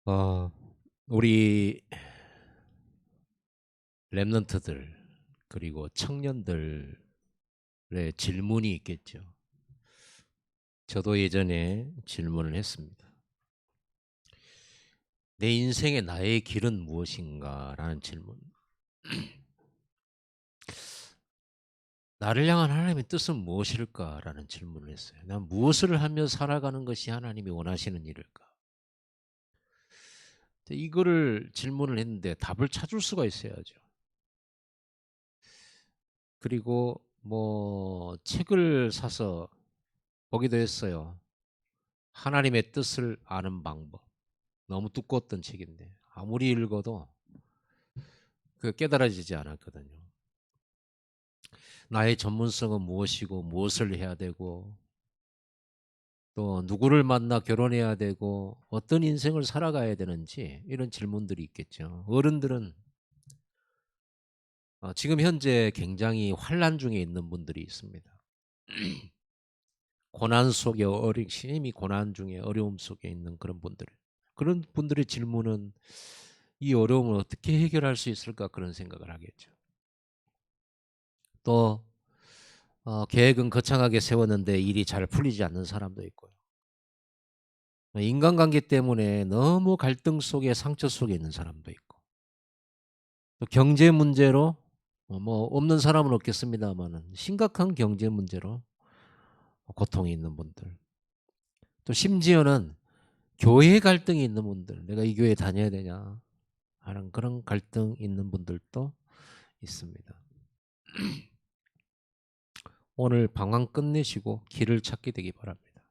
어 우리 랩런트들 그리고 청년들의 질문이 있겠죠. 저도 예전에 질문을 했습니다. "내 인생의 나의 길은 무엇인가?"라는 질문. "나를 향한 하나님의 뜻은 무엇일까?"라는 질문을 했어요. '난 무엇을 하며 살아가는 것이 하나님이 원하시는 일일까?' 근데 이거를 질문을 했는데 답을 찾을 수가 있어야죠. 그리고 뭐 책을 사서 보기도 했어요. 하나님의 뜻을 아는 방법. 너무 두꺼웠던 책인데 아무리 읽어도 그 깨달아지지 않았거든요. 나의 전문성은 무엇이고 무엇을 해야 되고 또 누구를 만나 결혼해야 되고 어떤 인생을 살아가야 되는지 이런 질문들이 있겠죠. 어른들은 지금 현재 굉장히 환란 중에 있는 분들이 있습니다. 고난 속에 심히 고난 중에 어려움 속에 있는 그런 분들. 그런 분들의 질문은 '이 어려움을 어떻게 해결할 수 있을까?' 그런 생각을 하겠죠. 또 계획은 거창하게 세웠는데 일이 잘 풀리지 않는 사람도 있고요. 인간관계 때문에 너무 갈등 속에 상처 속에 있는 사람도 있고 또 경제 문제로 뭐 없는 사람은 없겠습니다마는 심각한 경제 문제로 고통이 있는 분들 또 심지어는 교회 갈등이 있는 분들 '내가 이 교회 다녀야 되냐.' 하는 그런 갈등 있는 분들도 있습니다. 오늘 방황 끝내시고 길을 찾게 되기 바랍니다.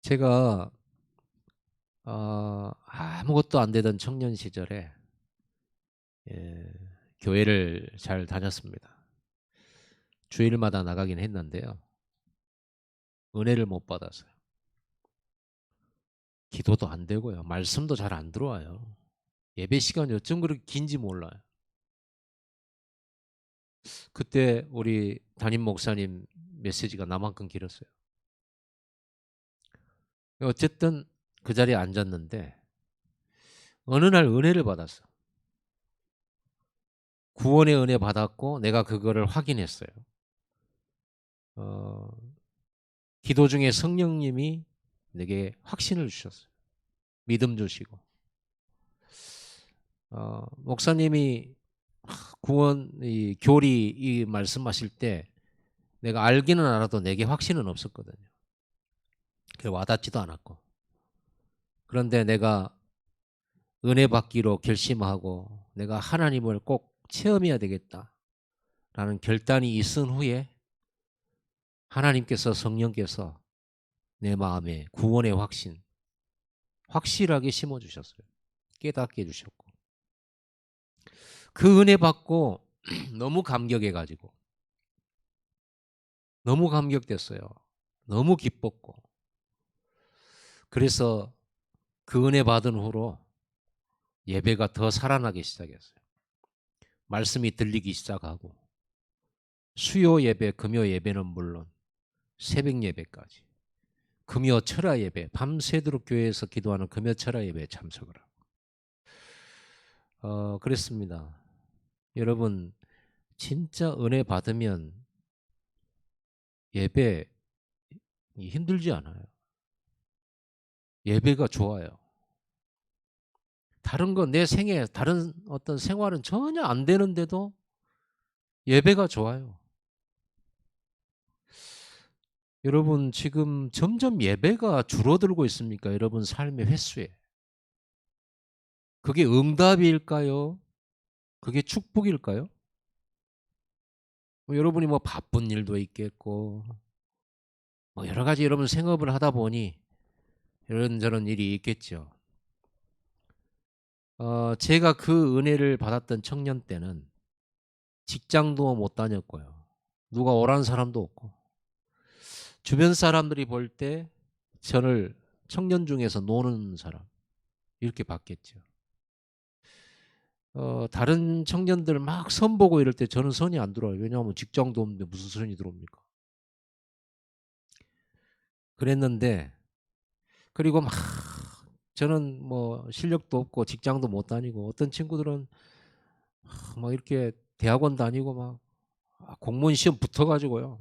제가 아무것도 안 되던 청년 시절에 예 교회를 잘 다녔습니다. 주일마다 나가긴 했는데요. 은혜를 못 받았어요. 기도도 안 되고요. 말씀도 잘 안 들어와요. 예배 시간이 어쩜 그렇게 긴지 몰라요. 그때 우리 담임 목사님 메시지가 나만큼 길었어요. 어쨌든 그 자리에 앉았는데 어느 날 은혜를 받았어. 구원의 은혜 받았고 내가 그거를 확인했어요. 어 기도 중에 성령님이 내게 확신을 주셨어요. 믿음 주시고. 목사님이 구원 이 교리 이 말씀하실 때 내가 알기는 알아도 내게 확신은 없었거든요. 그 와닿지도 않았고. 그런데 내가 은혜 받기로 결심하고 '내가 하나님을 꼭 체험해야 되겠다.'라는 결단이 있은 후에 하나님께서 성령께서 내 마음에 구원의 확신 확실하게 심어 주셨어요. 깨닫게 해 주셨고. 그 은혜 받고 너무 감격해 가지고 너무 감격됐어요. 너무 기뻤고. 그래서 그 은혜 받은 후로 예배가 더 살아나기 시작했어요. 말씀이 들리기 시작하고 수요 예배, 금요 예배는 물론 새벽 예배까지 금요 철야 예배 밤새도록 교회에서 기도하는 금요 철야 예배에 참석을 하고 그랬습니다. 여러분 진짜 은혜 받으면 예배 힘들지 않아요. 예배가 좋아요. 다른 건 내 생에 다른 어떤 생활은 전혀 안 되는데도 예배가 좋아요. 여러분 지금 점점 예배가 줄어들고 있습니까? 여러분 삶의 횟수에. 그게 응답일까요? 그게 축복일까요? 여러분이 뭐 바쁜 일도 있겠고 뭐 여러 가지 여러분 생업을 하다 보니 이런저런 일이 있겠죠. 제가 그 은혜를 받았던 청년 때는 직장도 못 다녔고요. 누가 오라는 사람도 없고 주변 사람들이 볼 때 저를 청년 중에서 노는 사람 이렇게 봤겠죠. 다른 청년들 막 선 보고 이럴 때 저는 선이 안 들어와요. 왜냐하면 직장도 없는데 무슨 선이 들어옵니까? 그랬는데 그리고 막 저는 뭐 실력도 없고 직장도 못 다니고 어떤 친구들은 막 이렇게 대학원 다니고 막 공무원 시험 붙어 가지고요.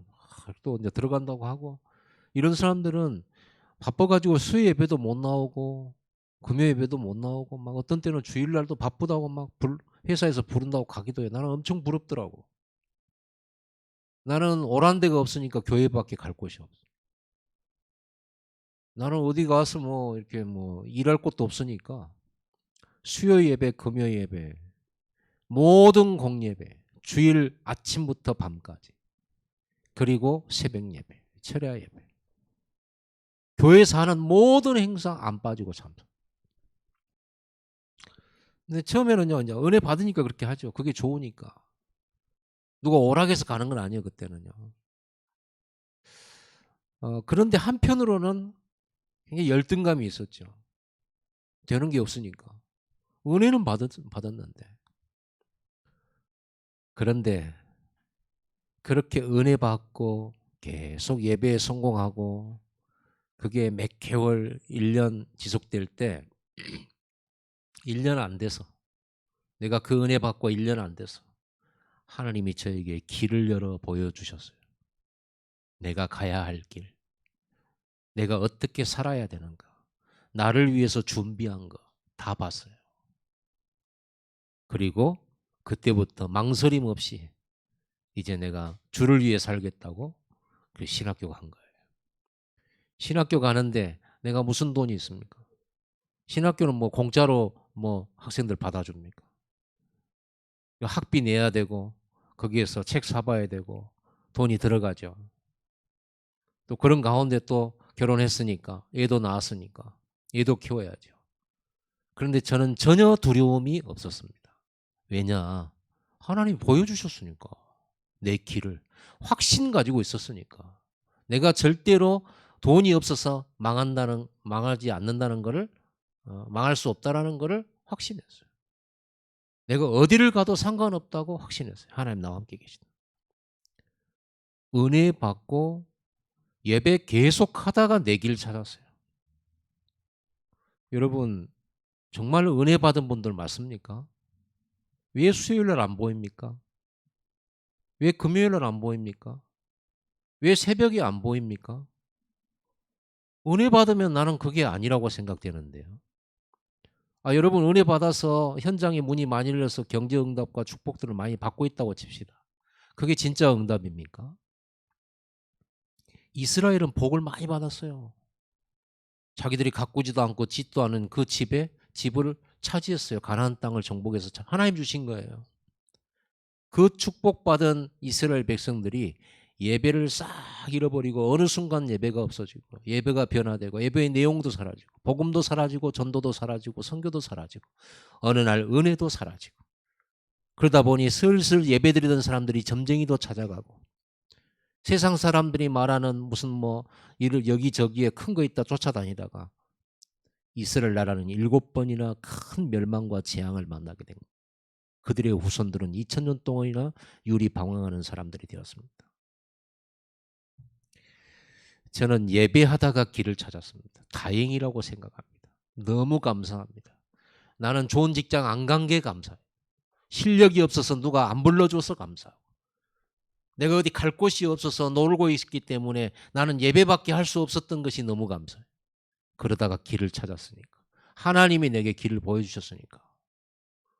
또 이제 들어간다고 하고 이런 사람들은 바빠 가지고 수요 예배도 못 나오고 금요 예배도 못 나오고 막 어떤 때는 주일날도 바쁘다고 막 회사에서 부른다고 가기도 해요. 나는 엄청 부럽더라고. 나는 오란 데가 없으니까 교회밖에 갈 곳이 없어. 나는 어디 가서 뭐 이렇게 뭐 일할 곳도 없으니까 수요 예배, 금요 예배, 모든 공예배, 주일 아침부터 밤까지, 그리고 새벽 예배, 철야 예배, 교회에서 하는 모든 행사 안 빠지고 참석. 근데 처음에는요, 이제 은혜 받으니까 그렇게 하죠. 그게 좋으니까. 누가 오락해서 가는 건 아니에요, 그때는요. 그런데 한편으로는 굉장히 열등감이 있었죠. 되는 게 없으니까. 은혜는 받았는데. 그런데 그렇게 은혜 받고 계속 예배에 성공하고 그게 몇 개월, 1년 지속될 때 1년 안 돼서, 내가 그 은혜 받고 1년 안 돼서 하나님이 저에게 길을 열어 보여주셨어요. 내가 가야 할 길, 내가 어떻게 살아야 되는가, 나를 위해서 준비한 거 다 봤어요. 그리고 그때부터 망설임 없이 이제 내가 주를 위해 살겠다고 그 신학교 간 거예요. 신학교 가는데 내가 무슨 돈이 있습니까? 신학교는 뭐 공짜로 뭐 학생들 받아줍니까? 학비 내야 되고 거기에서 책 사봐야 되고 돈이 들어가죠. 또 그런 가운데 또 결혼했으니까 애도 낳았으니까 애도 키워야죠. 그런데 저는 전혀 두려움이 없었습니다. 왜냐? 하나님이 보여주셨으니까. 내 길을 확신 가지고 있었으니까. 내가 절대로 돈이 없어서 망하지 않는다는 거를, 망할 수 없다라는 거를 확신했어요. 내가 어디를 가도 상관없다고 확신했어요. 하나님 나와 함께 계시다. 은혜 받고 예배 계속 하다가 내 길 찾았어요. 여러분, 정말 은혜 받은 분들 맞습니까? 왜 수요일날 안 보입니까? 왜 금요일날 안 보입니까? 왜 새벽에 안 보입니까? 은혜 받으면 나는 그게 아니라고 생각되는데요. 여러분, 은혜 받아서 현장에 문이 많이 열려서 경제 응답과 축복들을 많이 받고 있다고 칩시다. 그게 진짜 응답입니까? 이스라엘은 복을 많이 받았어요. 자기들이 가꾸지도 않고 짓도 않은 그 집을 차지했어요. 가나안 땅을 정복해서 하나님 주신 거예요. 그 축복받은 이스라엘 백성들이 예배를 싹 잃어버리고 어느 순간 예배가 없어지고 예배가 변화되고 예배의 내용도 사라지고 복음도 사라지고 전도도 사라지고 선교도 사라지고 어느 날 은혜도 사라지고, 그러다 보니 슬슬 예배드리던 사람들이 점쟁이도 찾아가고 세상 사람들이 말하는 무슨 뭐 일을 여기저기에 큰 거 있다 쫓아다니다가 이스라엘 나라는 7번이나 큰 멸망과 재앙을 만나게 된 거예요. 그들의 후손들은 2000년 동안이나 유리방황하는 사람들이 되었습니다. 저는 예배하다가 길을 찾았습니다. 다행이라고 생각합니다. 너무 감사합니다. 나는 좋은 직장 안 간 게 감사해요. 실력이 없어서 누가 안 불러줘서 감사하고, 내가 어디 갈 곳이 없어서 놀고 있기 때문에 나는 예배밖에 할 수 없었던 것이 너무 감사해요. 그러다가 길을 찾았으니까. 하나님이 내게 길을 보여주셨으니까.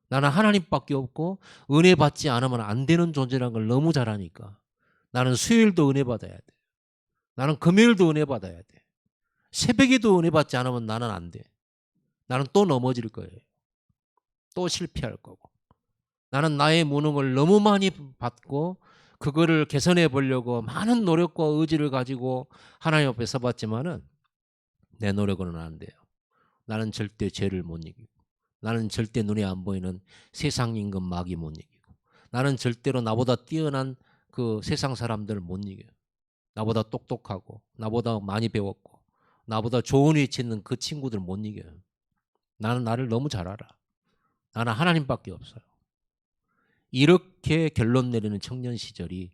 나는 하나님밖에 없고 은혜 받지 않으면 안 되는 존재라는 걸 너무 잘 아니까 나는 수요일도 은혜 받아야 돼. 나는 금요일도 은혜 받아야 돼. 새벽에도 은혜 받지 않으면 나는 안 돼. 나는 또 넘어질 거예요. 또 실패할 거고. 나는 나의 무능을 너무 많이 받고 그거를 개선해 보려고 많은 노력과 의지를 가지고 하나님 앞에 서봤지만은 내 노력으로는 안 돼요. 나는 절대 죄를 못 이기고, 나는 절대 눈에 안 보이는 세상 임금 마귀 못 이기고, 나는 절대로 나보다 뛰어난 그 세상 사람들을 못 이겨요. 나보다 똑똑하고 나보다 많이 배웠고 나보다 좋은 위치에 있는 그 친구들 못 이겨요. 나는 나를 너무 잘 알아. 나는 하나님밖에 없어요. 이렇게 결론 내리는 청년 시절이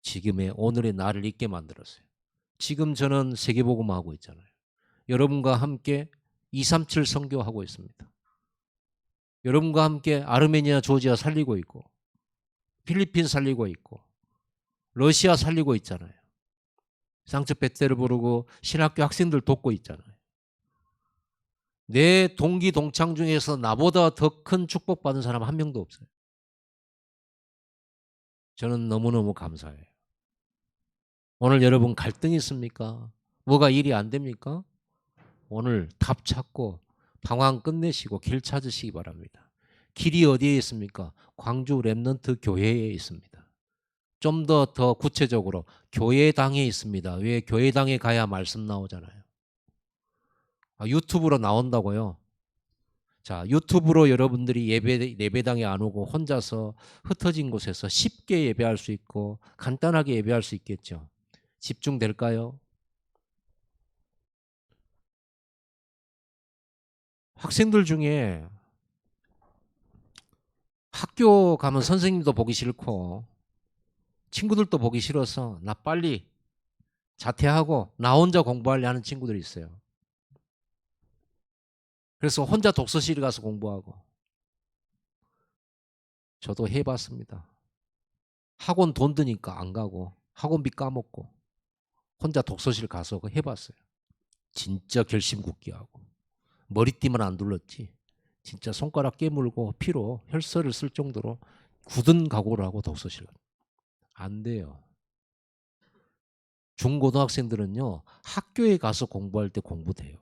지금의 오늘의 나를 있게 만들었어요. 지금 저는 세계복음 하고 있잖아요. 여러분과 함께 237 선교하고 있습니다. 여러분과 함께 아르메니아, 조지아 살리고 있고 필리핀 살리고 있고 러시아 살리고 있잖아요. 상트페테르부르크 신학교 학생들 돕고 있잖아요. 내 동기 동창 중에서 나보다 더 큰 축복받은 사람 한 명도 없어요. 저는 너무너무 감사해요. 오늘 여러분 갈등이 있습니까? 뭐가 일이 안 됩니까? 오늘 답 찾고 방황 끝내시고 길 찾으시기 바랍니다. 길이 어디에 있습니까? 광주 랩넌트 교회에 있습니다. 좀 더 구체적으로 교회당에 있습니다. 왜 교회당에 가야 말씀 나오잖아요. 유튜브로 나온다고요? 자, 유튜브로 여러분들이 예배당에 안 오고 혼자서 흩어진 곳에서 쉽게 예배할 수 있고 간단하게 예배할 수 있겠죠. 집중될까요? 학생들 중에 학교 가면 선생님도 보기 싫고 친구들도 보기 싫어서 나 빨리 자퇴하고 나 혼자 공부할래 하는 친구들이 있어요. 그래서 혼자 독서실에 가서 공부하고. 저도 해봤습니다. 학원 돈 드니까 안 가고 학원비 까먹고 혼자 독서실 가서 해봤어요. 진짜 결심 굳게 하고 머리띠만 안 둘렀지 진짜 손가락 깨물고 피로 혈서를 쓸 정도로 굳은 각오를 하고 독서실 안 돼요. 중고등학생들은요 학교에 가서 공부할 때 공부돼요.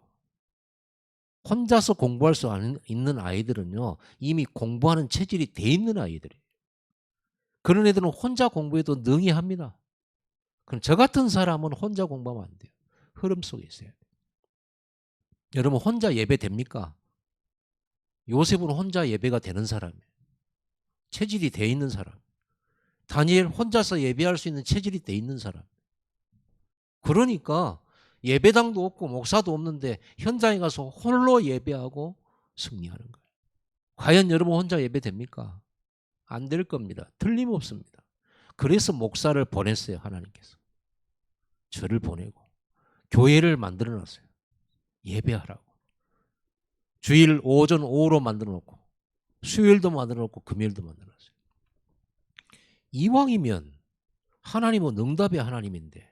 혼자서 공부할 수 있는 아이들은요 이미 공부하는 체질이 돼 있는 아이들이에요. 그런 애들은 혼자 공부해도 능히 합니다. 그럼 저 같은 사람은 혼자 공부하면 안 돼요. 흐름 속에 있어야 돼요. 여러분 혼자 예배 됩니까? 요셉은 혼자 예배가 되는 사람이에요. 체질이 돼 있는 사람. 다니엘 혼자서 예배할 수 있는 체질이 돼 있는 사람. 그러니까 예배당도 없고 목사도 없는데 현장에 가서 홀로 예배하고 승리하는 거예요. 과연 여러분 혼자 예배 됩니까? 안 될 겁니다. 틀림없습니다. 그래서 목사를 보냈어요. 하나님께서. 저를 보내고 교회를 만들어놨어요. 예배하라고. 주일 오전 오후로 만들어놓고 수요일도 만들어놓고 금요일도 만들어놨어요. 이왕이면 하나님은 응답의 하나님인데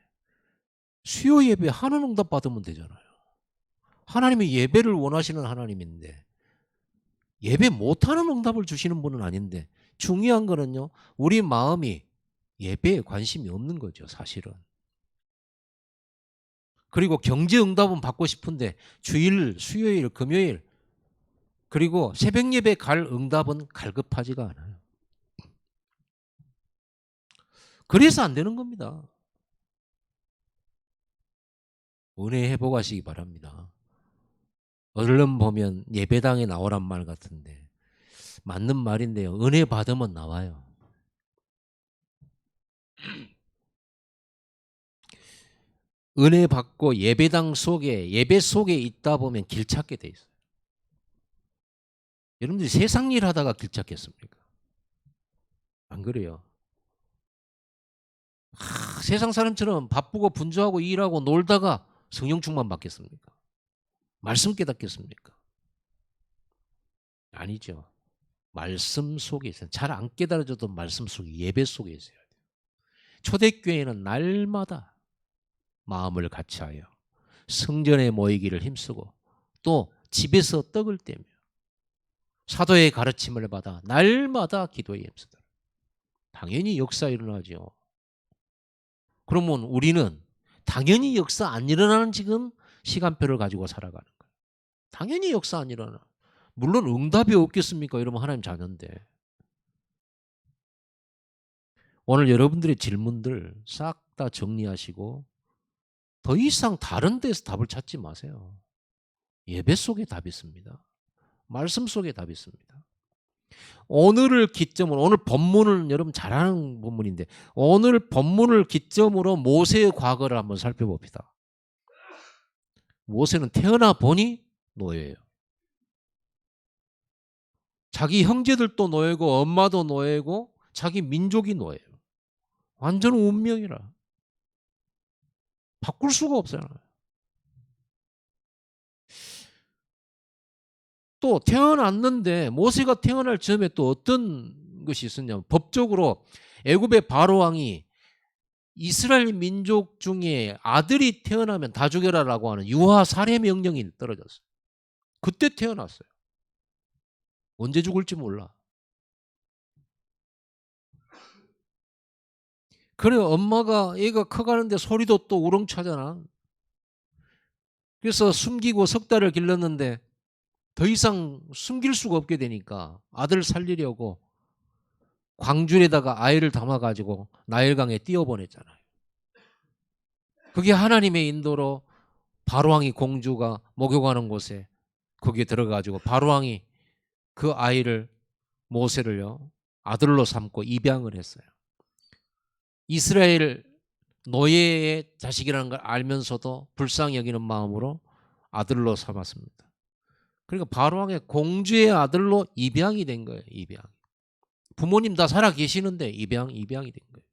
수요 예배 하는 응답 받으면 되잖아요. 하나님이 예배를 원하시는 하나님인데 예배 못하는 응답을 주시는 분은 아닌데 중요한 거는요. 우리 마음이 예배에 관심이 없는 거죠. 사실은. 그리고 경제 응답은 받고 싶은데 주일, 수요일, 금요일 그리고 새벽 예배 갈 응답은 갈급하지가 않아요. 그래서 안 되는 겁니다. 은혜 회복하시기 바랍니다. 얼른 보면 예배당에 나오란 말 같은데 맞는 말인데요. 은혜 받으면 나와요. 은혜 받고 예배당 속에 예배 속에 있다 보면 길 찾게 돼 있어요. 여러분들이 세상 일 하다가 길 찾겠습니까? 안 그래요. 세상 사람처럼 바쁘고 분주하고 일하고 놀다가 성령 충만 받겠습니까? 말씀 깨닫겠습니까? 아니죠. 말씀 속에 있어요. 잘 안 깨달아져도 말씀 속에 예배 속에 있어야 돼요. 초대교회는 날마다 마음을 같이하여 성전에 모이기를 힘쓰고 또 집에서 떡을 떼며 사도의 가르침을 받아 날마다 기도에 힘쓰더라. 당연히 역사 일어나죠. 그러면 우리는 당연히 역사 안 일어나는 지금 시간표를 가지고 살아가는 거예요. 당연히 역사 안 일어나. 물론 응답이 없겠습니까? 이러면 하나님 자녀인데. 오늘 여러분들의 질문들 싹 다 정리하시고 더 이상 다른 데서 답을 찾지 마세요. 예배 속에 답이 있습니다. 말씀 속에 답이 있습니다. 오늘을 기점으로 오늘 본문은 여러분 잘 아는 본문인데 오늘 본문을 기점으로 모세의 과거를 한번 살펴봅시다. 모세는 태어나 보니 노예예요. 자기 형제들도 노예고 엄마도 노예고 자기 민족이 노예예요. 완전 운명이라. 바꿀 수가 없어요. 또 태어났는데 모세가 태어날 즈음에 또 어떤 것이 있었냐면 법적으로 애굽의 바로 왕이 이스라엘 민족 중에 아들이 태어나면 다 죽여라라고 하는 유아 살해 명령이 떨어졌어요. 그때 태어났어요. 언제 죽을지 몰라. 그래 엄마가 애가 커가는데 소리도 또 우렁차잖아. 그래서 숨기고 석 달을 길렀는데 더 이상 숨길 수가 없게 되니까 아들 살리려고 광줄에다가 아이를 담아가지고 나일강에 띄워보냈잖아요. 그게 하나님의 인도로 바로왕이 공주가 목욕하는 곳에 거기에 들어가지고 바로왕이 그 아이를 모세를요 아들로 삼고 입양을 했어요. 이스라엘 노예의 자식이라는 걸 알면서도 불쌍히 여기는 마음으로 아들로 삼았습니다. 그러니까 바로왕의 공주의 아들로 입양이 된 거예요. 입양. 부모님 다 살아 계시는데 입양이 된 거예요.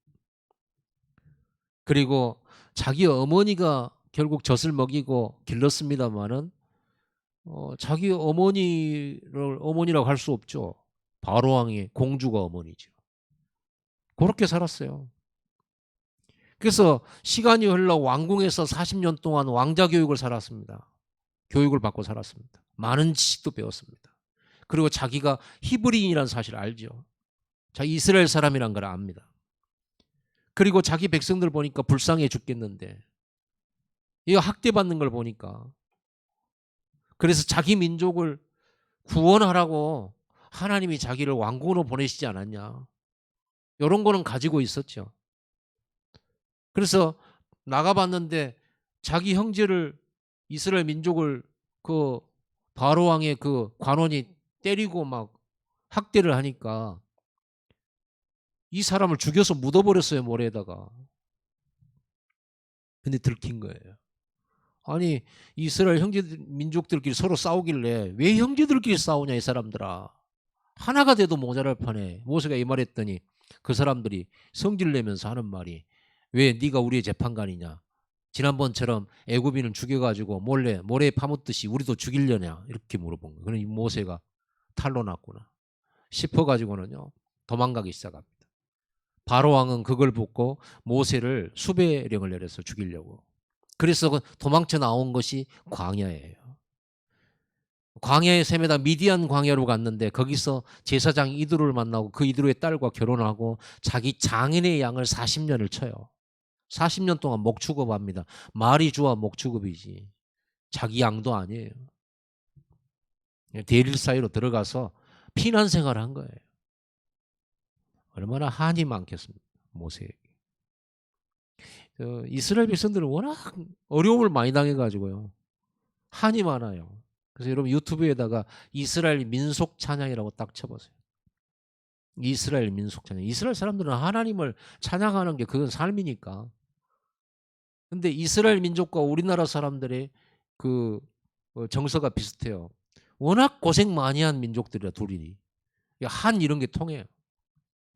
그리고 자기 어머니가 결국 젖을 먹이고 길렀습니다마는 자기 어머니라고 할 수 없죠. 바로왕의 공주가 어머니죠. 그렇게 살았어요. 그래서 시간이 흘러 왕궁에서 40년 동안 왕자 교육을 살았습니다. 교육을 받고 살았습니다. 많은 지식도 배웠습니다. 그리고 자기가 히브리인이라는 사실을 알죠. 자기 이스라엘 사람이란 걸 압니다. 그리고 자기 백성들 보니까 불쌍해 죽겠는데 이거 학대받는 걸 보니까 그래서 자기 민족을 구원하라고 하나님이 자기를 왕궁으로 보내시지 않았냐. 이런 거는 가지고 있었죠. 그래서 나가봤는데 자기 형제를 이스라엘 민족을 그 바로왕의 그 관원이 때리고 막 학대를 하니까 이 사람을 죽여서 묻어버렸어요, 모래에다가. 근데 들킨 거예요. 아니 이스라엘 형제들 민족들끼리 서로 싸우길래 왜 형제들끼리 싸우냐 이 사람들아. 하나가 돼도 모자랄 판에 모세가 이 말했더니 그 사람들이 성질 내면서 하는 말이 왜 네가 우리의 재판관이냐. 지난번처럼 애굽인을 죽여가지고 몰래 모래에 파묻듯이 우리도 죽이려냐 이렇게 물어본 거예요. 그러니 모세가 탈로 났구나 싶어가지고는요 도망가기 시작합니다. 바로왕은 그걸 보고 모세를 수배령을 내려서 죽이려고. 그래서 도망쳐 나온 것이 광야예요. 광야의 셈에다 미디안 광야로 갔는데 거기서 제사장 이드로를 만나고 그 이드로의 딸과 결혼하고 자기 장인의 양을 40년을 쳐요. 40년 동안 목축업합니다. 말이 좋아 목축업이지. 자기 양도 아니에요. 대릴 사이로 들어가서 피난 생활을 한 거예요. 얼마나 한이 많겠습니까? 모세에게. 이스라엘 백성들은 워낙 어려움을 많이 당해가지고요. 한이 많아요. 그래서 여러분 유튜브에다가 이스라엘 민속 찬양이라고 딱 쳐보세요. 이스라엘 민속 찬양. 이스라엘 사람들은 하나님을 찬양하는 게 그건 삶이니까. 근데 이스라엘 민족과 우리나라 사람들의 그 정서가 비슷해요. 워낙 고생 많이 한 민족들이라 둘이. 한 이런 게 통해요.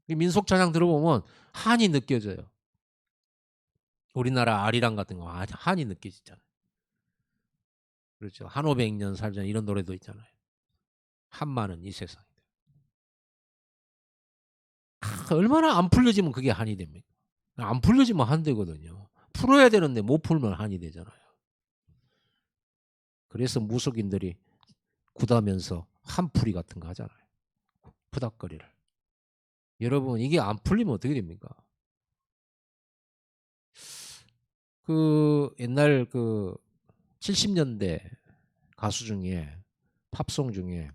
민속 찬양 들어보면 한이 느껴져요. 우리나라 아리랑 같은 거 한이 느껴지잖아요. 그렇죠. 한 500년 살자 이런 노래도 있잖아요. 한마는 이 세상이다. 얼마나 안 풀려지면 그게 한이 됩니까? 안 풀려지면 한 되거든요. 풀어야 되는데 못 풀면 한이 되잖아요. 그래서 무속인들이 굿하면서 한풀이 같은 거 하잖아요. 푸닥거리를. 여러분 이게 안 풀리면 어떻게 됩니까? 그 옛날 그 70년대 가수 중에 팝송 중에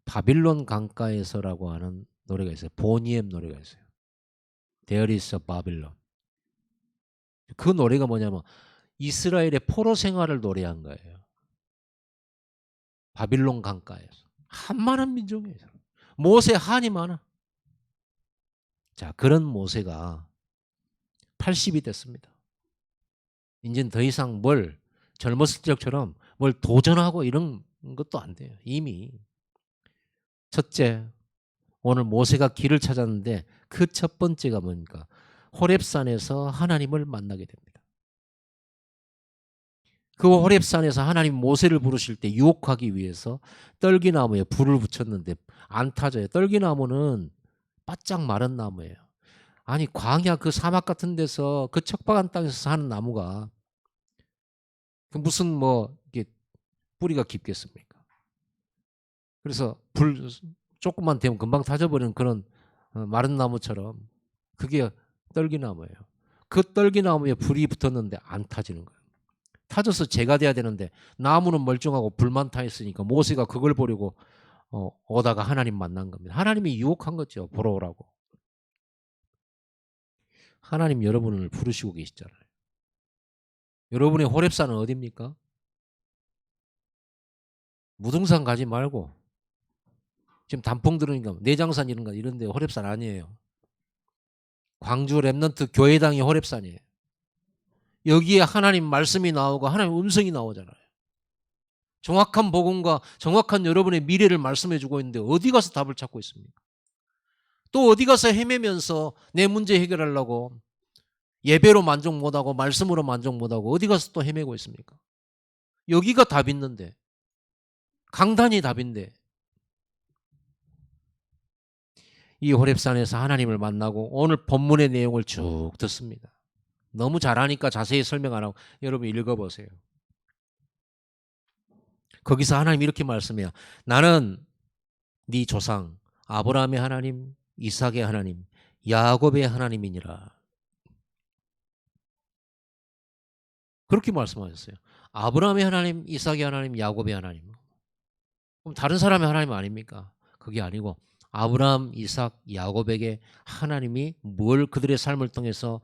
바빌론 강가에서라고 하는 노래가 있어요. 보니엠 노래가 있어요. There is a Babylon. 그 노래가 뭐냐면 이스라엘의 포로 생활을 노래한 거예요. 바빌론 강가에서. 한만한 민족이에요. 모세 한이 많아. 자, 그런 모세가 80이 됐습니다. 이제는 더 이상 뭘 젊었을 적처럼 뭘 도전하고 이런 것도 안 돼요. 이미. 첫째, 오늘 모세가 길을 찾았는데 그 첫 번째가 뭡니까? 호렙산에서 하나님을 만나게 됩니다. 그 호렙산에서 하나님 모세를 부르실 때 유혹하기 위해서 떨기나무에 불을 붙였는데 안 타져요. 떨기나무는 바짝 마른 나무예요. 아니 광야 그 사막 같은 데서 그 척박한 땅에서 사는 나무가 그 무슨 뭐 이게 뿌리가 깊겠습니까? 그래서 불 조금만 되면 금방 타져버리는 그런 마른 나무처럼 그게 떨기나무예요. 그 떨기나무에 불이 붙었는데 안 타지는 거예요. 타져서 재가 돼야 되는데 나무는 멀쩡하고 불만 타 있으니까 모세가 그걸 보려고 오다가 하나님 만난 겁니다. 하나님이 유혹한 거죠. 보러 오라고. 하나님 여러분을 부르시고 계시잖아요. 여러분의 호렙산은 어디입니까? 무등산 가지 말고 지금 단풍 들으니까 내장산 이런 데 호렙산 아니에요. 광주 랩넌트 교회당이 호렙산이에요. 여기에 하나님 말씀이 나오고 하나님 음성이 나오잖아요. 정확한 복음과 정확한 여러분의 미래를 말씀해 주고 있는데 어디 가서 답을 찾고 있습니까? 또 어디 가서 헤매면서 내 문제 해결하려고 예배로 만족 못하고 말씀으로 만족 못하고 어디 가서 또 헤매고 있습니까? 여기가 답 있는데, 강단이 답인데, 이 호렙산에서 하나님을 만나고 오늘 본문의 내용을 쭉 듣습니다. 너무 잘하니까 자세히 설명 안 하고 여러분 읽어보세요. 거기서 하나님 이렇게 말씀해요. 나는 네 조상 아브라함의 하나님, 이삭의 하나님, 야곱의 하나님이니라. 그렇게 말씀하셨어요. 아브라함의 하나님, 이삭의 하나님, 야곱의 하나님. 그럼 다른 사람의 하나님 아닙니까? 그게 아니고 아브라함, 이삭, 야곱에게 하나님이 뭘 그들의 삶을 통해서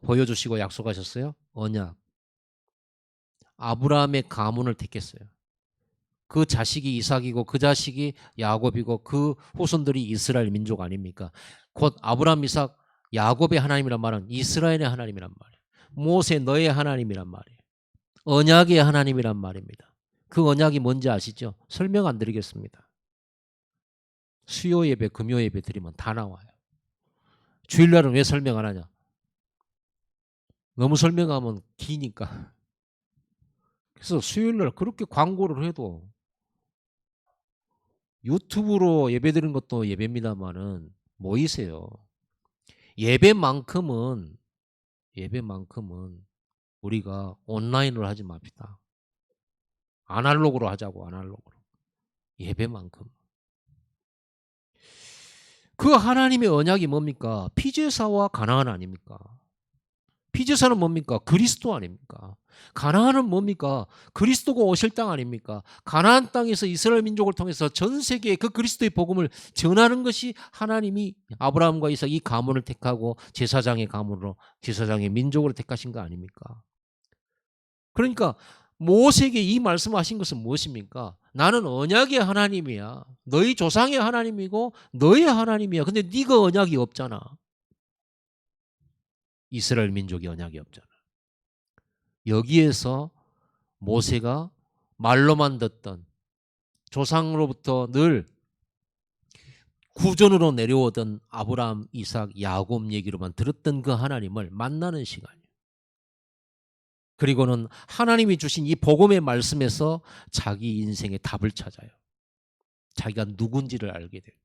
보여주시고 약속하셨어요? 언약. 아브라함의 가문을 택했어요. 그 자식이 이삭이고 그 자식이 야곱이고 그 후손들이 이스라엘 민족 아닙니까? 곧 아브라함, 이삭, 야곱의 하나님이란 말은 이스라엘의 하나님이란 말이에요. 모세 너의 하나님이란 말이에요. 언약의 하나님이란 말입니다. 그 언약이 뭔지 아시죠? 설명 안 드리겠습니다. 수요 예배, 금요 예배 드리면 다 나와요. 주일날은 왜 설명 안 하냐? 너무 설명하면 기니까. 그래서 수요일날 그렇게 광고를 해도 유튜브로 예배 드리는 것도 예배입니다만은 모이세요. 예배만큼은 우리가 온라인으로 하지 맙시다. 아날로그로 하자고, 아날로그로. 예배만큼. 그 하나님의 언약이 뭡니까? 피제사와 가나안 아닙니까? 피제사는 뭡니까? 그리스도 아닙니까? 가나안은 뭡니까? 그리스도가 오실 땅 아닙니까? 가나안 땅에서 이스라엘 민족을 통해서 전 세계에 그 그리스도의 복음을 전하는 것이 하나님이 아브라함과 이삭 이 가문을 택하고 제사장의 가문으로 제사장의 민족으로 택하신 거 아닙니까? 그러니까 모세에게 이 말씀하신 것은 무엇입니까? 나는 언약의 하나님이야. 너희 조상의 하나님이고 너의 하나님이야. 근데 네가 언약이 없잖아. 이스라엘 민족이 언약이 없잖아. 여기에서 모세가 말로만 듣던 조상으로부터 늘 구전으로 내려오던 아브라함, 이삭, 야곱 얘기로만 들었던 그 하나님을 만나는 시간이에요. 그리고는 하나님이 주신 이 복음의 말씀에서 자기 인생의 답을 찾아요. 자기가 누군지를 알게 돼요.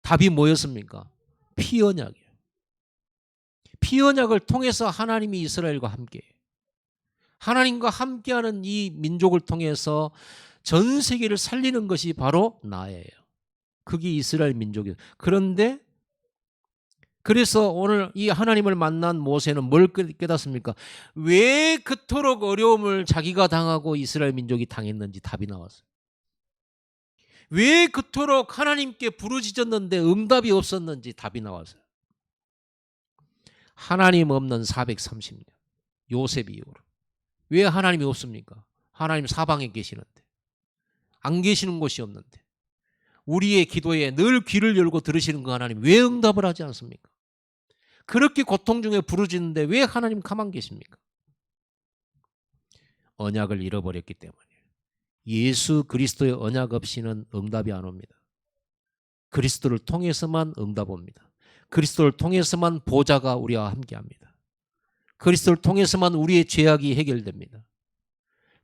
답이 뭐였습니까? 피언약이에요. 피언약을 통해서 하나님이 이스라엘과 함께해요. 하나님과 함께하는 이 민족을 통해서 전 세계를 살리는 것이 바로 나예요. 그게 이스라엘 민족이에요. 그런데 그래서 오늘 이 하나님을 만난 모세는 뭘 깨닫습니까? 왜 그토록 어려움을 자기가 당하고 이스라엘 민족이 당했는지 답이 나왔어요. 왜 그토록 하나님께 부르짖었는데 응답이 없었는지 답이 나왔어요. 하나님 없는 430년 요셉 이후로. 왜 하나님이 없습니까? 하나님 사방에 계시는데, 안 계시는 곳이 없는데, 우리의 기도에 늘 귀를 열고 들으시는 그 하나님 왜 응답을 하지 않습니까? 그렇게 고통 중에 부르짖는데 왜 하나님 가만 계십니까? 언약을 잃어버렸기 때문이에요. 예수 그리스도의 언약 없이는 응답이 안 옵니다. 그리스도를 통해서만 응답 옵니다. 그리스도를 통해서만 보좌가 우리와 함께합니다. 그리스도를 통해서만 우리의 죄악이 해결됩니다.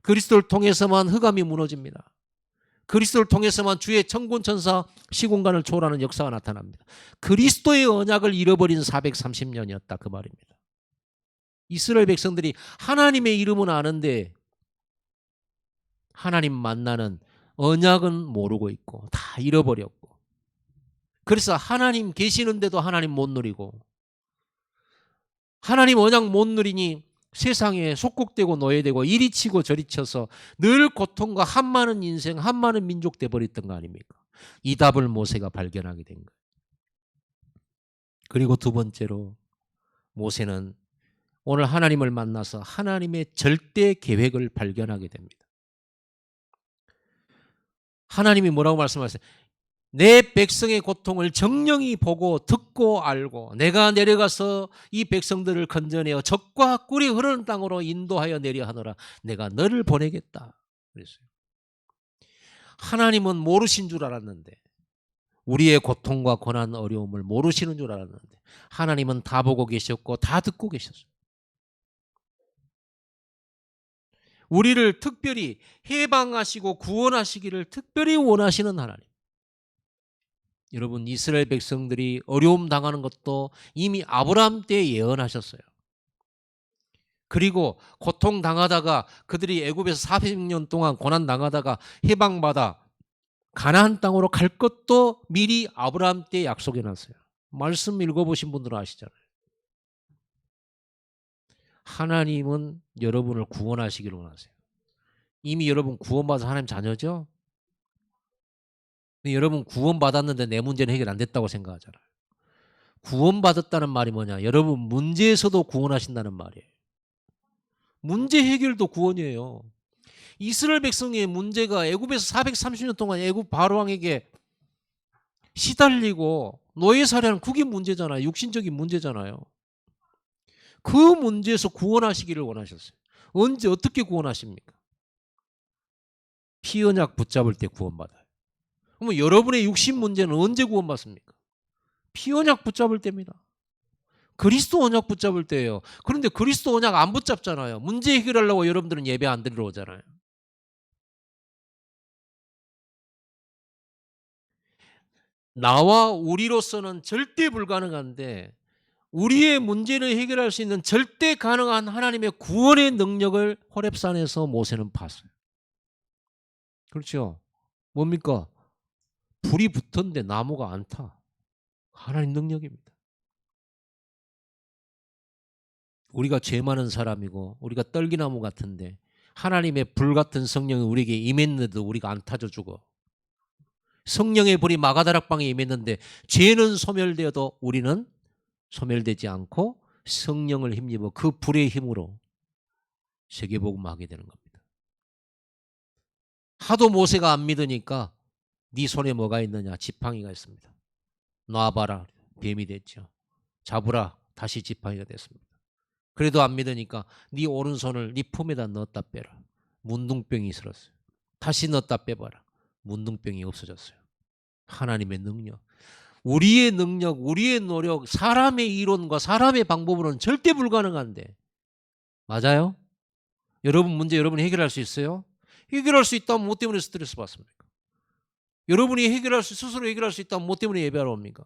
그리스도를 통해서만 흑암이 무너집니다. 그리스도를 통해서만 주의 천군 천사 시공간을 초월하는 역사가 나타납니다. 그리스도의 언약을 잃어버린 430년이었다 그 말입니다. 이스라엘 백성들이 하나님의 이름은 아는데 하나님 만나는 언약은 모르고 있고 다 잃어버렸고, 그래서 하나님 계시는데도 하나님 못 누리고, 하나님 언약 못 누리니 세상에 속국되고 노예되고 이리 치고 저리 쳐서 늘 고통과 한많은 인생, 한많은 민족 돼버렸던 거 아닙니까? 이 답을 모세가 발견하게 된 거예요. 그리고 두 번째로 모세는 오늘 하나님을 만나서 하나님의 절대 계획을 발견하게 됩니다. 하나님이 뭐라고 말씀하세요? 내 백성의 고통을 정령이 보고 듣고 알고 내가 내려가서 이 백성들을 건져내어 적과 꿀이 흐르는 땅으로 인도하여 내려 하노라. 내가 너를 보내겠다 그랬어요. 하나님은 모르신 줄 알았는데, 우리의 고통과 고난 어려움을 모르시는 줄 알았는데 하나님은 다 보고 계셨고 다 듣고 계셨어요. 우리를 특별히 해방하시고 구원하시기를 특별히 원하시는 하나님. 여러분, 이스라엘 백성들이 어려움 당하는 것도 이미 아브라함 때 예언하셨어요. 그리고 고통 당하다가 그들이 애굽에서 400년 동안 고난 당하다가 해방받아 가나안 땅으로 갈 것도 미리 아브라함 때 약속해 놨어요. 말씀 읽어보신 분들은 아시잖아요. 하나님은 여러분을 구원하시기를 원하세요. 이미 여러분 구원받아서 하나님 자녀죠? 근데 여러분 구원받았는데 내 문제는 해결 안 됐다고 생각하잖아요. 구원받았다는 말이 뭐냐? 여러분 문제에서도 구원하신다는 말이에요. 문제 해결도 구원이에요. 이스라엘 백성의 문제가 애굽에서 430년 동안 애굽 바로왕에게 시달리고 노예살이하는 그게 문제잖아요. 육신적인 문제잖아요. 그 문제에서 구원하시기를 원하셨어요. 언제 어떻게 구원하십니까? 피언약 붙잡을 때 구원받아요. 그러면 여러분의 육신 문제는 언제 구원받습니까? 피언약 붙잡을 때입니다. 그리스도 언약 붙잡을 때예요. 그런데 그리스도 언약 안 붙잡잖아요. 문제 해결하려고 여러분들은 예배 안 드리러 오잖아요. 나와 우리로서는 절대 불가능한데 우리의 문제를 해결할 수 있는 절대 가능한 하나님의 구원의 능력을 호렙산에서 모세는 봤어요. 그렇죠? 뭡니까? 불이 붙었는데 나무가 안 타. 하나님 능력입니다. 우리가 죄 많은 사람이고 우리가 떨기나무 같은데 하나님의 불 같은 성령이 우리에게 임했는데도 우리가 안 타져 죽어. 성령의 불이 마가다락방에 임했는데 죄는 소멸되어도 우리는 소멸되지 않고 성령을 힘입어 그 불의 힘으로 세계복음하게 되는 겁니다. 하도 모세가 안 믿으니까 네 손에 뭐가 있느냐? 지팡이가 있습니다. 놔봐라. 뱀이 됐죠. 잡으라. 다시 지팡이가 됐습니다. 그래도 안 믿으니까 네 오른손을 네 품에다 넣었다 빼라. 문둥병이 있었어요. 다시 넣었다 빼봐라. 문둥병이 없어졌어요. 하나님의 능력. 우리의 능력, 우리의 노력, 사람의 이론과 사람의 방법으로는 절대 불가능한데. 맞아요? 여러분 문제 여러분이 해결할 수 있어요? 해결할 수 있다면 뭐 때문에 스트레스 받습니까? 여러분이 스스로 해결할 수 있다면 뭐 때문에 예배하러 옵니까?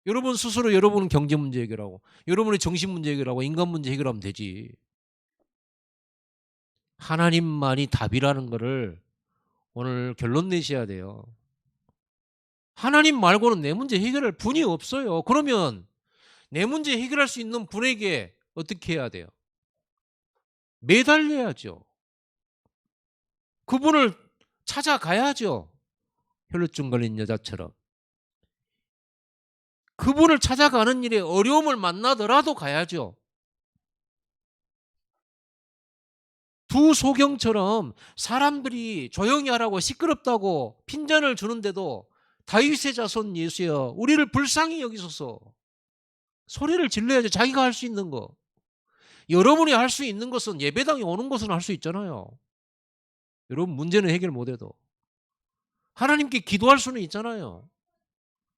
여러분 스스로 여러분은 경제 문제 해결하고 여러분의 정신 문제 해결하고 인간 문제 해결하면 되지. 하나님만이 답이라는 거를 오늘 결론 내셔야 돼요. 하나님 말고는 내 문제 해결할 분이 없어요. 그러면 내 문제 해결할 수 있는 분에게 어떻게 해야 돼요? 매달려야죠. 그분을 찾아가야죠. 혈루증 걸린 여자처럼. 그분을 찾아가는 일에 어려움을 만나더라도 가야죠. 두 소경처럼 사람들이 조용히 하라고 시끄럽다고 핀잔을 주는데도 다윗의 자손 예수여 우리를 불쌍히 여기소서 소리를 질러야죠. 자기가 할 수 있는 거. 여러분이 할 수 있는 것은 예배당에 오는 것은 할 수 있잖아요. 여러분 문제는 해결 못해도 하나님께 기도할 수는 있잖아요.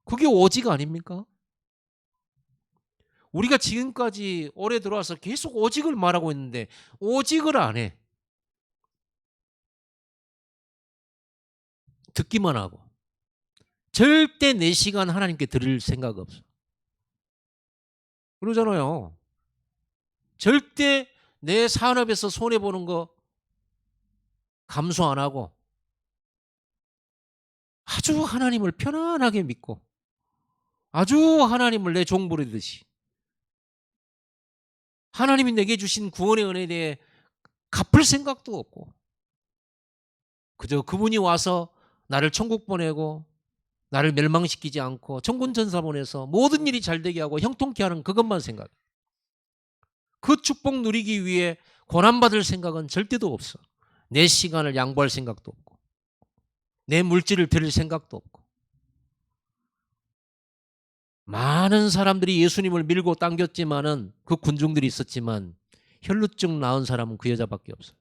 그게 오직 아닙니까? 우리가 지금까지 올해 들어와서 계속 오직을 말하고 있는데 오직을 안 해. 듣기만 하고. 절대 내 시간 하나님께 드릴 생각 없어. 그러잖아요. 절대 내 산업에서 손해보는 거 감수 안 하고 아주 하나님을 편안하게 믿고 아주 하나님을 내 종 부르듯이 하나님이 내게 주신 구원의 은혜에 대해 갚을 생각도 없고 그저 그분이 와서 나를 천국 보내고 나를 멸망시키지 않고 천군천사 보내서 모든 일이 잘 되게 하고 형통케 하는 그것만 생각. 그 축복 누리기 위해 고난받을 생각은 절대도 없어. 내 시간을 양보할 생각도 없고 내 물질을 드릴 생각도 없고 많은 사람들이 예수님을 밀고 당겼지만은 그 군중들이 있었지만 혈루증 나은 사람은 그 여자밖에 없어요.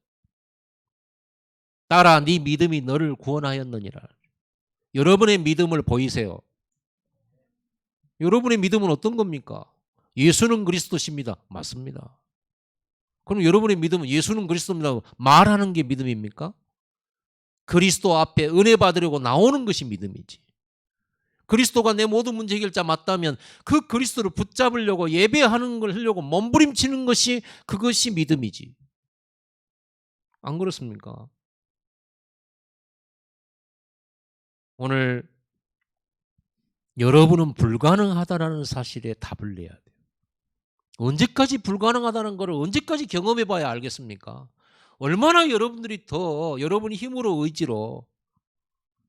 딸아 네 믿음이 너를 구원하였느니라. 여러분의 믿음을 보이세요. 여러분의 믿음은 어떤 겁니까? 예수는 그리스도십니다. 맞습니다. 그럼 여러분의 믿음은 예수는 그리스도입니다. 말하는 게 믿음입니까? 그리스도 앞에 은혜 받으려고 나오는 것이 믿음이지. 그리스도가 내 모든 문제 해결자 맞다면 그 그리스도를 붙잡으려고 예배하는 걸 하려고 몸부림치는 것이 그것이 믿음이지. 안 그렇습니까? 오늘 여러분은 불가능하다라는 사실에 답을 내야 돼요. 언제까지 불가능하다는 것을 언제까지 경험해 봐야 알겠습니까? 얼마나 여러분들이 더 여러분의 힘으로 의지로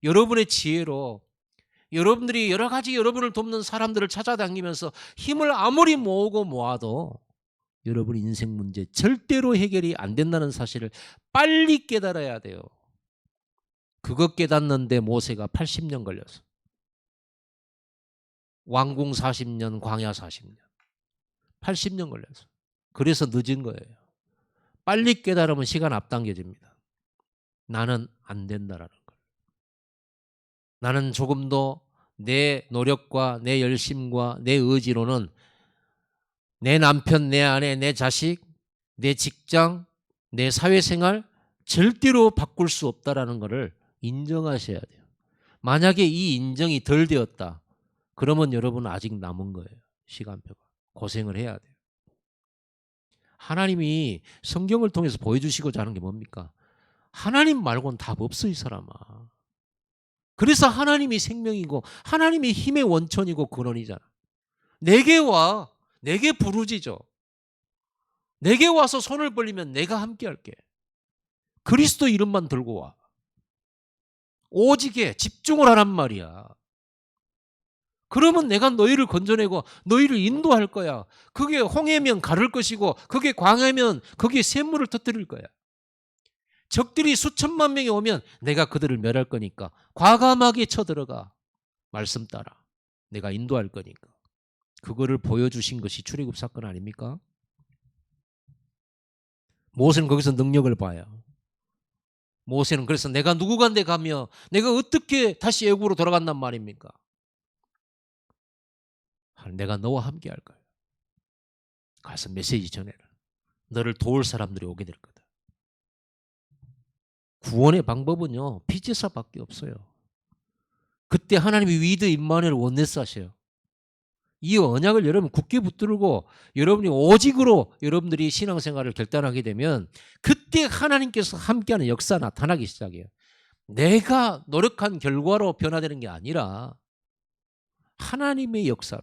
여러분의 지혜로 여러분들이 여러 가지 여러분을 돕는 사람들을 찾아다니면서 힘을 아무리 모으고 모아도 여러분 인생 문제 절대로 해결이 안 된다는 사실을 빨리 깨달아야 돼요. 그것 깨닫는데 모세가 80년 걸렸어. 왕궁 40년, 광야 40년. 80년 걸렸어. 그래서 늦은 거예요. 빨리 깨달으면 시간 앞당겨집니다. 나는 안 된다라는 걸. 나는 조금도 내 노력과 내 열심과 내 의지로는 내 남편, 내 아내, 내 자식, 내 직장, 내 사회생활 절대로 바꿀 수 없다라는 것을 인정하셔야 돼요. 만약에 이 인정이 덜 되었다. 그러면 여러분은 아직 남은 거예요. 시간표가. 고생을 해야 돼요. 하나님이 성경을 통해서 보여주시고자 하는 게 뭡니까? 하나님 말고는 답 없어 이 사람아. 그래서 하나님이 생명이고 하나님이 힘의 원천이고 근원이잖아. 내게 와. 내게 부르짖어. 내게 와서 손을 벌리면 내가 함께 할게. 그리스도 이름만 들고 와. 오직에 집중을 하란 말이야. 그러면 내가 너희를 건져내고 너희를 인도할 거야. 그게 홍해면 가를 것이고 그게 광야면 거기에 샘물을 터뜨릴 거야. 적들이 수천만 명이 오면 내가 그들을 멸할 거니까 과감하게 쳐들어가. 말씀 따라. 내가 인도할 거니까. 그거를 보여주신 것이 출애굽 사건 아닙니까? 모세는 거기서 능력을 봐요. 모세는 그래서 내가 누구간데 가며 내가 어떻게 다시 애굽으로 돌아간단 말입니까? 내가 너와 함께 할 거야. 가서 메시지 전해라. 너를 도울 사람들이 오게 될 거다. 구원의 방법은요. 피제사밖에 없어요. 그때 하나님이 위드 임마누엘 원네스 하셔요. 이 언약을 여러분 굳게 붙들고 여러분이 오직으로 여러분들이 신앙생활을 결단하게 되면 그때 하나님께서 함께하는 역사 나타나기 시작해요. 내가 노력한 결과로 변화되는 게 아니라 하나님의 역사로.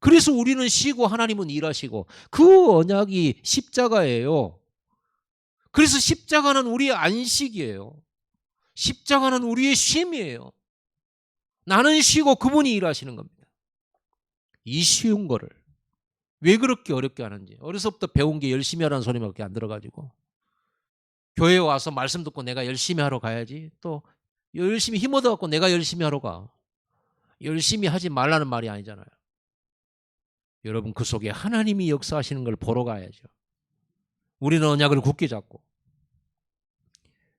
그래서 우리는 쉬고 하나님은 일하시고 그 언약이 십자가예요. 그래서 십자가는 우리의 안식이에요. 십자가는 우리의 쉼이에요. 나는 쉬고 그분이 일하시는 겁니다. 이 쉬운 거를 왜 그렇게 어렵게 하는지 어려서부터 배운 게 열심히 하라는 소리밖에 안 들어가지고 교회에 와서 말씀 듣고 내가 열심히 하러 가야지 또 열심히 힘 얻어갖고 내가 열심히 하러 가. 열심히 하지 말라는 말이 아니잖아요. 여러분 그 속에 하나님이 역사하시는 걸 보러 가야죠. 우리는 언약을 굳게 잡고.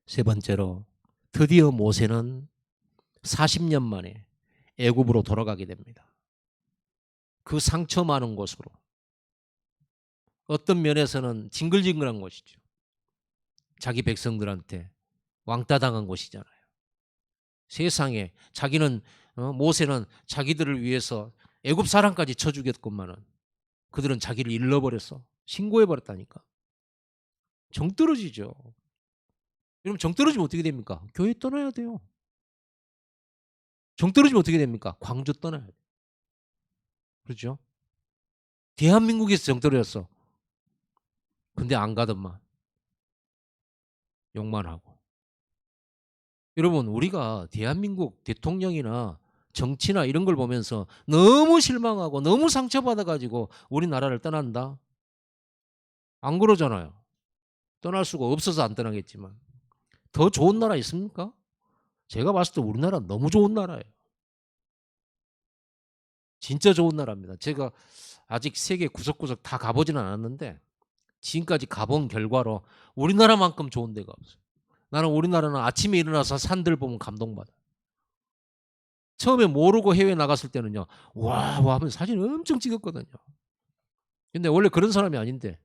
세 번째로 드디어 모세는 40년 만에 애굽으로 돌아가게 됩니다. 그 상처 많은 곳으로. 어떤 면에서는 징글징글한 곳이죠. 자기 백성들한테 왕따 당한 곳이잖아요. 세상에 자기는 모세는 자기들을 위해서 애굽 사람까지 쳐 죽였건만은 그들은 자기를 잃어버렸어. 신고해 버렸다니까. 정 떨어지죠. 여러분 정 떨어지면 어떻게 됩니까? 교회 떠나야 돼요. 정 떨어지면 어떻게 됩니까? 광주 떠나야 돼요. 그렇죠? 대한민국에서 정 떨어졌어. 근데 안 가더만. 욕만 하고. 여러분 우리가 대한민국 대통령이나 정치나 이런 걸 보면서 너무 실망하고 너무 상처받아 가지고 우리나라를 떠난다? 안 그러잖아요. 떠날 수가 없어서 안 떠나겠지만. 더 좋은 나라 있습니까? 제가 봤을 때 우리나라 너무 좋은 나라예요. 진짜 좋은 나라입니다. 제가 아직 세계 구석구석 다 가보지는 않았는데 지금까지 가본 결과로 우리나라만큼 좋은 데가 없어요. 나는 우리나라는 아침에 일어나서 산들 보면 감동받아. 처음에 모르고 해외 나갔을 때는요. 와 하면서 사진 엄청 찍었거든요. 근데 원래 그런 사람이 아닌데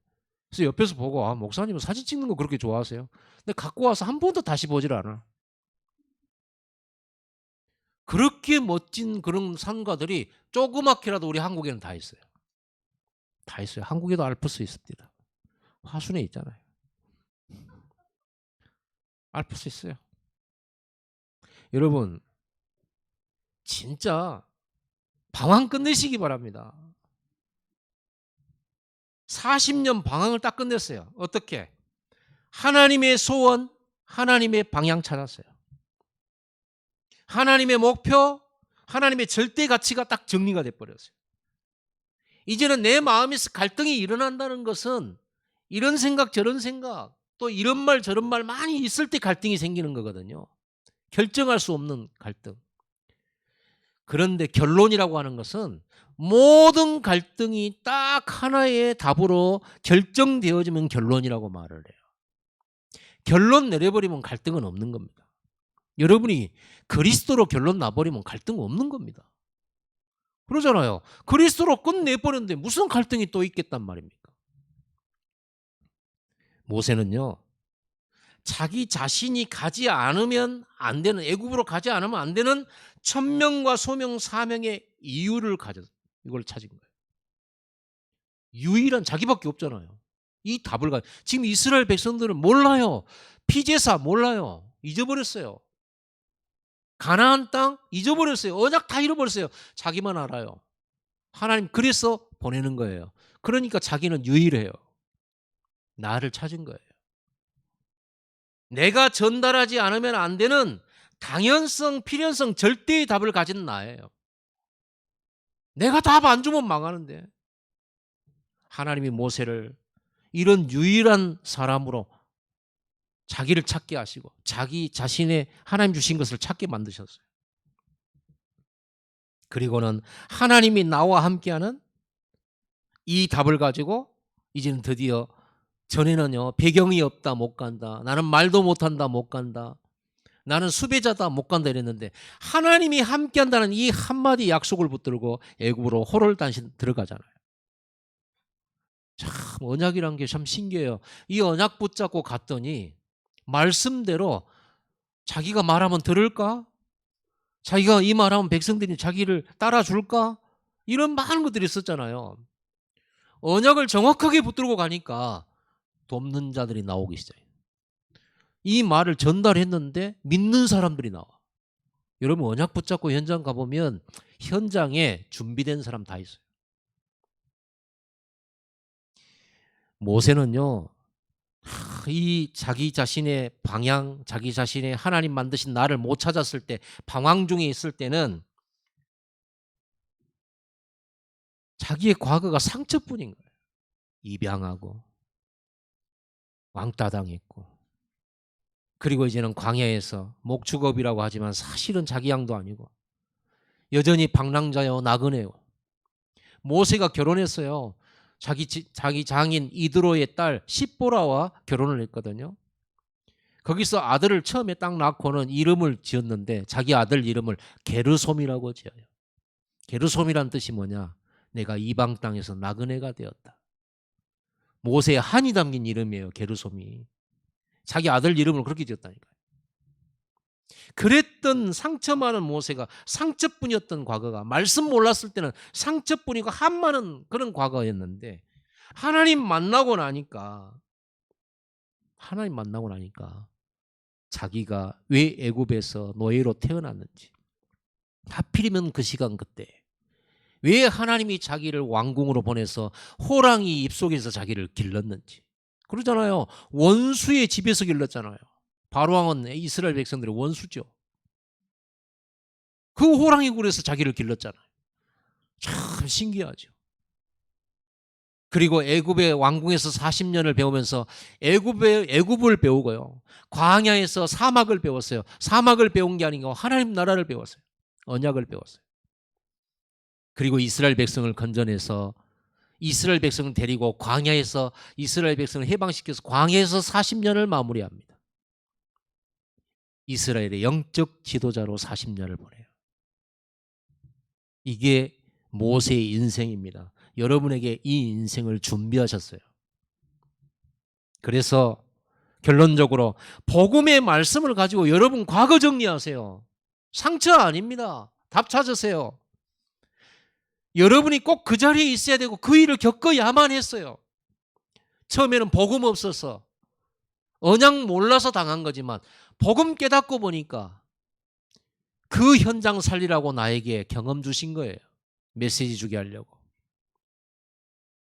그래서 옆에서 보고 목사님은 사진 찍는 거 그렇게 좋아하세요? 근데 갖고 와서 한 번도 다시 보질 않아. 그렇게 멋진 그런 산가들이 조그맣게라도 우리 한국에는 다 있어요. 다 있어요. 한국에도 알프스 있습니다. 화순에 있잖아요. 알프스 있어요. 여러분 진짜 방황 끝내시기 바랍니다. 40년 방황을 딱 끝냈어요. 어떻게? 하나님의 소원, 하나님의 방향 찾았어요. 하나님의 목표, 하나님의 절대 가치가 딱 정리가 돼버렸어요. 이제는 내 마음에서 갈등이 일어난다는 것은 이런 생각 저런 생각 또 이런 말 저런 말 많이 있을 때 갈등이 생기는 거거든요. 결정할 수 없는 갈등. 그런데 결론이라고 하는 것은 모든 갈등이 딱 하나의 답으로 결정되어지면 결론이라고 말을 해요. 결론 내려버리면 갈등은 없는 겁니다. 여러분이 그리스도로 결론 나버리면 갈등 없는 겁니다. 그러잖아요. 그리스도로 끝내버렸는데 무슨 갈등이 또 있겠단 말입니까? 모세는요. 자기 자신이 가지 않으면 안 되는 애굽으로 가지 않으면 안 되는 천명과 소명 사명의 이유를 가져 이걸 찾은 거예요. 유일한 자기밖에 없잖아요. 이 답을 지금 이스라엘 백성들은 몰라요. 피제사 몰라요. 잊어버렸어요. 가나안 땅 잊어버렸어요. 언약 다 잃어버렸어요. 자기만 알아요. 하나님 그래서 보내는 거예요. 그러니까 자기는 유일해요. 나를 찾은 거예요. 내가 전달하지 않으면 안 되는 당연성, 필연성, 절대의 답을 가진 나예요. 내가 답 안 주면 망하는데. 하나님이 모세를 이런 유일한 사람으로 자기를 찾게 하시고 자기 자신의 하나님 주신 것을 찾게 만드셨어요. 그리고는 하나님이 나와 함께하는 이 답을 가지고 이제는 드디어 전에는요 배경이 없다 못 간다. 나는 말도 못한다 못 간다. 나는 수배자다 못 간다 이랬는데 하나님이 함께한다는 이 한마디 약속을 붙들고 애굽으로 호롤단신 들어가잖아요. 참 언약이란 게 참 신기해요. 이 언약 붙잡고 갔더니 말씀대로 자기가 말하면 들을까? 자기가 이 말하면 백성들이 자기를 따라줄까? 이런 많은 것들이 있었잖아요. 언약을 정확하게 붙들고 가니까 돕는 자들이 나오기 시작해요. 이 말을 전달했는데 믿는 사람들이 나와. 여러분 언약 붙잡고 현장 가보면 현장에 준비된 사람 다 있어요. 모세는요. 이 자기 자신의 방향, 자기 자신의 하나님 만드신 나를 못 찾았을 때 방황 중에 있을 때는 자기의 과거가 상처뿐인 거예요. 입양하고 왕따당했고 그리고 이제는 광야에서 목축업이라고 하지만 사실은 자기 양도 아니고 여전히 방랑자요 나그네요. 모세가 결혼했어요. 자기 장인 이드로의 딸 십보라와 결혼을 했거든요. 거기서 아들을 처음에 딱 낳고는 이름을 지었는데 자기 아들 이름을 게르솜이라고 지어요. 게르솜이란 뜻이 뭐냐? 내가 이방 땅에서 나그네가 되었다. 모세의 한이 담긴 이름이에요. 게르솜이. 자기 아들 이름을 그렇게 지었다니까요. 그랬던 상처 많은 모세가 상처뿐이었던 과거가, 말씀 몰랐을 때는 상처뿐이고 한 많은 그런 과거였는데, 하나님 만나고 나니까 자기가 왜 애굽에서 노예로 태어났는지, 하필이면 그 시간 그때 왜 하나님이 자기를 왕궁으로 보내서 호랑이 입속에서 자기를 길렀는지. 그러잖아요. 원수의 집에서 길렀잖아요. 바로왕은 이스라엘 백성들의 원수죠. 그 호랑이 굴에서 자기를 길렀잖아요. 참 신기하죠. 그리고 애굽의 왕궁에서 40년을 배우면서 애굽을 배우고요. 광야에서 사막을 배웠어요. 사막을 배운 게 아니고 하나님 나라를 배웠어요. 언약을 배웠어요. 그리고 이스라엘 백성을 건져내서 이스라엘 백성을 데리고 광야에서 이스라엘 백성을 해방시켜서 광야에서 40년을 마무리합니다. 이스라엘의 영적 지도자로 40년을 보내요. 이게 모세의 인생입니다. 여러분에게 이 인생을 준비하셨어요. 그래서 결론적으로 복음의 말씀을 가지고 여러분 과거 정리하세요. 상처 아닙니다. 답 찾으세요. 여러분이 꼭 그 자리에 있어야 되고 그 일을 겪어야만 했어요. 처음에는 복음 없어서 언약 몰라서 당한 거지만 복음 깨닫고 보니까 그 현장 살리라고 나에게 경험 주신 거예요. 메시지 주게 하려고.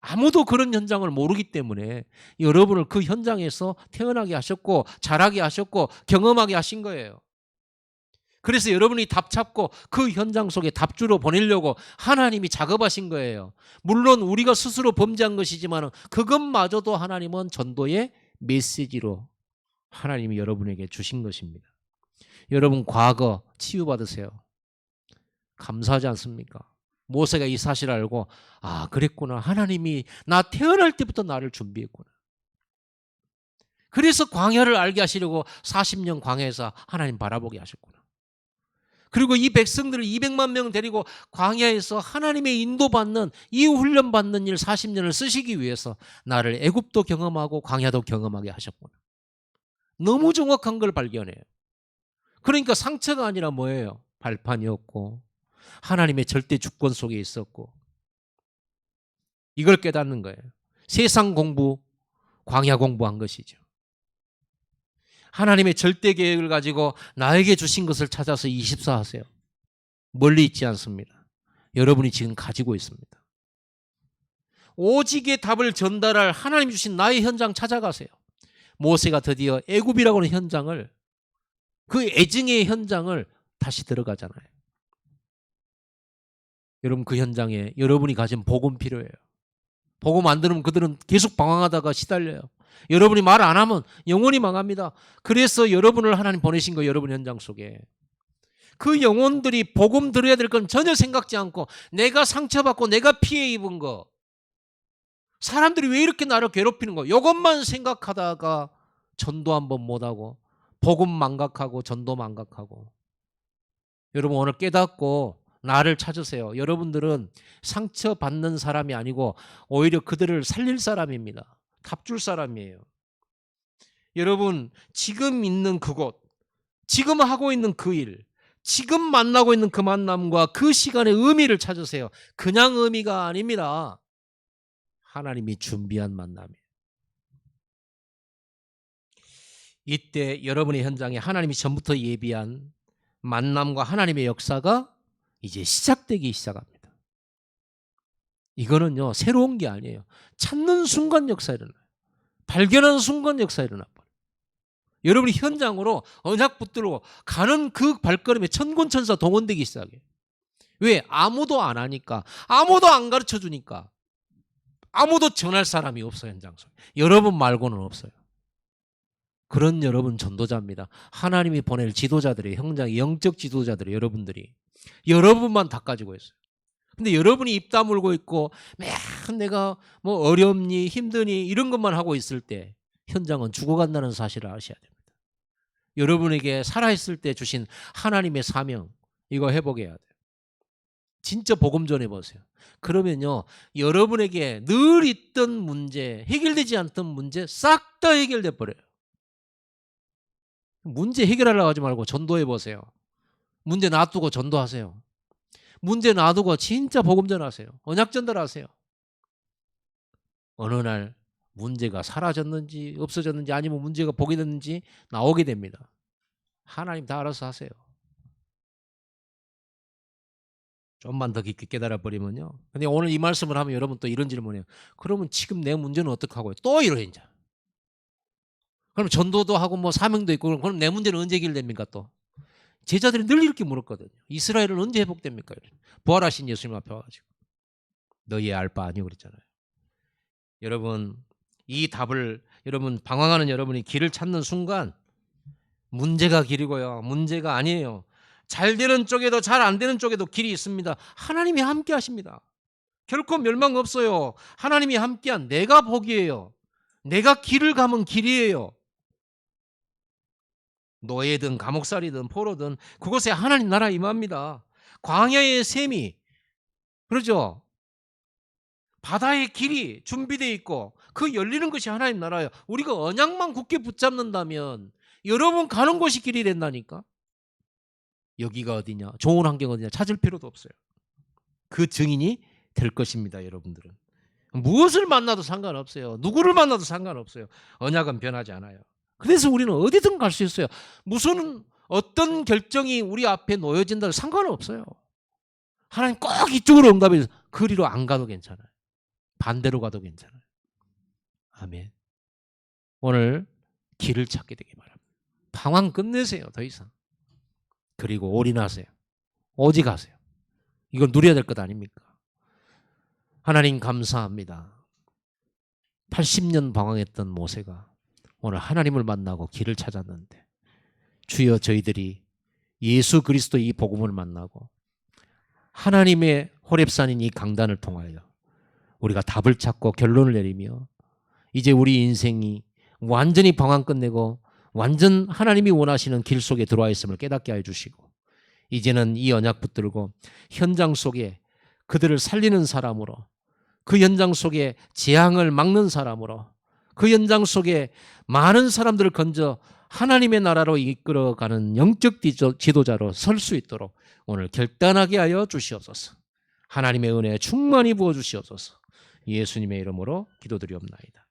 아무도 그런 현장을 모르기 때문에 여러분을 그 현장에서 태어나게 하셨고 자라게 하셨고 경험하게 하신 거예요. 그래서 여러분이 답 찾고 그 현장 속에 답주로 보내려고 하나님이 작업하신 거예요. 물론 우리가 스스로 범죄한 것이지만 그것마저도 하나님은 전도의 메시지로 하나님이 여러분에게 주신 것입니다. 여러분 과거 치유받으세요. 감사하지 않습니까? 모세가 이 사실을 알고 아 그랬구나. 하나님이 나 태어날 때부터 나를 준비했구나. 그래서 광야를 알게 하시려고 40년 광야에서 하나님 바라보게 하셨구나. 그리고 이 백성들을 200만 명 데리고 광야에서 하나님의 인도받는 이 훈련받는 일 40년을 쓰시기 위해서 나를 애굽도 경험하고 광야도 경험하게 하셨구나. 너무 정확한 걸 발견해요. 그러니까 상처가 아니라 뭐예요? 발판이었고 하나님의 절대 주권 속에 있었고 이걸 깨닫는 거예요. 세상 공부, 광야 공부한 것이죠. 하나님의 절대 계획을 가지고 나에게 주신 것을 찾아서 24 하세요. 멀리 있지 않습니다. 여러분이 지금 가지고 있습니다. 오직의 답을 전달할 하나님 주신 나의 현장 찾아가세요. 모세가 드디어 애굽이라고 하는 현장을, 그 애증의 현장을 다시 들어가잖아요. 여러분 그 현장에 여러분이 가진 복음 필요해요. 복음 안 들으면 그들은 계속 방황하다가 시달려요. 여러분이 말 안 하면 영혼이 망합니다. 그래서 여러분을 하나님 보내신 거예요. 여러분 현장 속에. 그 영혼들이 복음 들어야 될 건 전혀 생각지 않고 내가 상처받고 내가 피해 입은 거, 사람들이 왜 이렇게 나를 괴롭히는 거, 이것만 생각하다가 전도 한번 못하고 복음 망각하고 전도 망각하고. 여러분 오늘 깨닫고 나를 찾으세요. 여러분들은 상처받는 사람이 아니고 오히려 그들을 살릴 사람입니다. 답줄 사람이에요. 여러분 지금 있는 그곳, 지금 하고 있는 그 일, 지금 만나고 있는 그 만남과 그 시간의 의미를 찾으세요. 그냥 의미가 아닙니다. 하나님이 준비한 만남이에요. 이때 여러분의 현장에 하나님이 전부터 예비한 만남과 하나님의 역사가 이제 시작되기 시작합니다. 이거는요 새로운 게 아니에요. 찾는 순간 역사 일어나요. 발견하는 순간 역사 일어나요. 여러분이 현장으로 언약 붙들고 가는 그 발걸음에 천군천사 동원되기 시작해요. 왜? 아무도 안 하니까, 아무도 안 가르쳐 주니까, 아무도 전할 사람이 없어요. 현장 속에. 여러분 말고는 없어요. 그런 여러분 전도자입니다. 하나님이 보낼 지도자들이, 현장의 영적 지도자들이 여러분들이, 여러분만 다 가지고 있어요. 근데 여러분이 입 다물고 있고 맨 내가 뭐 어렵니 힘드니 이런 것만 하고 있을 때 현장은 죽어간다는 사실을 아셔야 됩니다. 여러분에게 살아있을 때 주신 하나님의 사명, 이거 회복해야 돼요. 진짜 복음 전해보세요. 그러면요, 여러분에게 늘 있던 문제, 해결되지 않던 문제 싹 다 해결돼 버려요. 문제 해결하려고 하지 말고 전도해 보세요. 문제 놔두고 전도하세요. 문제 놔두고 진짜 복음 전하세요. 언약 전달하세요. 어느 날 문제가 사라졌는지 없어졌는지 아니면 문제가 보게 됐는지 나오게 됩니다. 하나님 다 알아서 하세요. 좀만 더 깊게 깨달아 버리면요. 근데 오늘 이 말씀을 하면 여러분 또 이런 질문이에요. 그러면 지금 내 문제는 어떡하고요? 또 이러요, 이제. 그럼 전도도 하고 뭐 사명도 있고 그럼 내 문제는 언제 해결됩니까 또? 제자들이 늘 이렇게 물었거든요. 이스라엘은 언제 회복됩니까? 부활하신 예수님 앞에 와가지고. 너희의 알 바 아니오 그랬잖아요. 여러분, 이 답을 여러분 방황하는 여러분이 길을 찾는 순간 문제가 길이고요. 문제가 아니에요. 잘 되는 쪽에도 잘 안 되는 쪽에도 길이 있습니다. 하나님이 함께 하십니다. 결코 멸망 없어요. 하나님이 함께한 내가 복이에요. 내가 길을 가면 길이에요. 노예든 감옥살이든 포로든 그곳에 하나님 나라 임합니다. 광야의 샘이 그러죠. 바다의 길이 준비되어 있고 그 열리는 것이 하나님 나라예요. 우리가 언약만 굳게 붙잡는다면 여러분 가는 곳이 길이 된다니까. 여기가 어디냐, 좋은 환경 어디냐 찾을 필요도 없어요. 그 증인이 될 것입니다. 여러분들은 무엇을 만나도 상관없어요. 누구를 만나도 상관없어요. 언약은 변하지 않아요. 그래서 우리는 어디든 갈 수 있어요. 무슨 어떤 결정이 우리 앞에 놓여진다고 상관없어요. 하나님 꼭 이쪽으로 응답해서 그리로 안 가도 괜찮아요. 반대로 가도 괜찮아요. 아멘. 오늘 길을 찾게 되기 바랍니다. 방황 끝내세요. 더 이상. 그리고 올인하세요. 오직 하세요. 이걸 누려야 될 것 아닙니까? 하나님 감사합니다. 80년 방황했던 모세가 오늘 하나님을 만나고 길을 찾았는데 주여 저희들이 예수 그리스도 이 복음을 만나고 하나님의 호렙산인 이 강단을 통하여 우리가 답을 찾고 결론을 내리며 이제 우리 인생이 완전히 방황 끝내고 완전 하나님이 원하시는 길 속에 들어와 있음을 깨닫게 하여 주시고 이제는 이 언약 붙들고 현장 속에 그들을 살리는 사람으로 그 현장 속에 재앙을 막는 사람으로 그 현장 속에 많은 사람들을 건져 하나님의 나라로 이끌어가는 영적 지도자로 설 수 있도록 오늘 결단하게 하여 주시옵소서. 하나님의 은혜에 충만히 부어주시옵소서. 예수님의 이름으로 기도드리옵나이다.